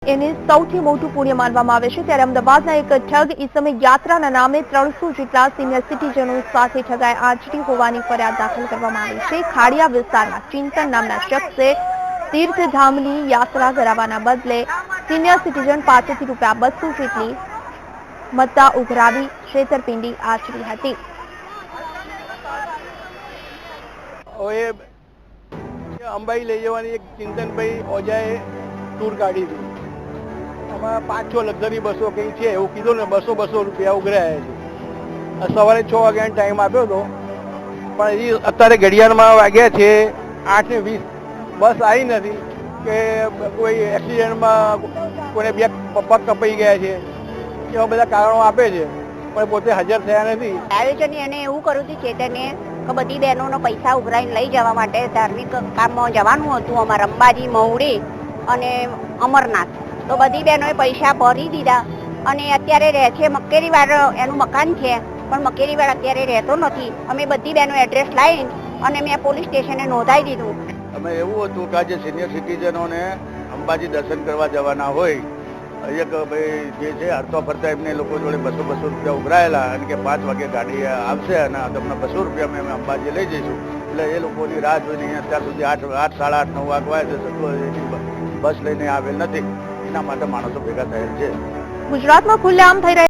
એને સૌથી મોટું પુણ્ય માનવામાં આવે છે। ત્યારે અમદાવાદના એક ઠગ ઈસમે યાત્રાના નામે 300 જેટલા સિનિયર સિટીઝનો સાથે ઠગાઈ આંચકી હોવાની ફરિયાદ દાખલ કરવામાં આવી છે। ખાડિયા વિસ્તારમાં ચિંતન નામના શખ્સે તીર્થધામની યાત્રા કરાવવાના બદલે સિનિયર સિટીઝન પાસેથી ₹200 જેટલી મત્તા ઉઘરાવી છેતરપિંડી આચરી હતી। અંબાઈ લઈ જવાની એક ચિંતનભાઈ ઓજાએ ટૂર કાઢી હતી। આમાં 5-6 લક્ઝરી બસો કંઈ છે એવું કીધું ને, 200 રૂપિયા ઉઘરાયા છે। સવારે 6 વાગ્યાનો ટાઈમ આપ્યો હતો, પણ હજી અત્યારે ઘડિયાળમાં વાગ્યા છે 8:20। બસ આવી નથી કે કોઈ એક્સિડન્ટમાં કોઈને બે પગ કપાઈ ગયા છે, એવા બધા કારણો આપે છે, પણ પોતે હાજર થયા નથી। આયોજન એને એવું કર્યું હતું ચેતને કે બધી બહેનોનો પૈસા ઉઘરાઈને લઈ જવા માટે ધાર્મિક કામમાં જવાનું હતું, અમારા અંબાજી, મહુડી અને અમરનાથ। તો બધી બહેનોએ પૈસા ભરી દીધા અને અત્યારે રહે છે મકેરીવાડ, એનું મકાન છે, પણ મકેરીવાડ અત્યારે રહેતો નથી। અમે બધી બહેનો એડ્રેસ લાવી અને મેં પોલીસ સ્ટેશને નોંધાવી દીધું। અમે એવું હતું કે આજે સિનિયર સિટીઝનોને અંબાજી દર્શન કરવા જવાના હોય, એક ભાઈ જે છે હરતા ફરતા એમને લોકો જોડે 200 રૂપિયા ઉઘરાયેલા અને કે 5 વાગે ગાડી આવશે અને તમને 200 રૂપિયા અમે અંબાજી લઈ જઈશું। એટલે એ લોકોની રાહ જોઈને અત્યાર સુધી 8, 8, 8, 9 વાગવા બસ લઈને આવેલ નથી, એના માટે માણસો ભેગા થયેલ છે। ગુજરાતમાં ખુલ્લેઆમ થઈ રહ્યા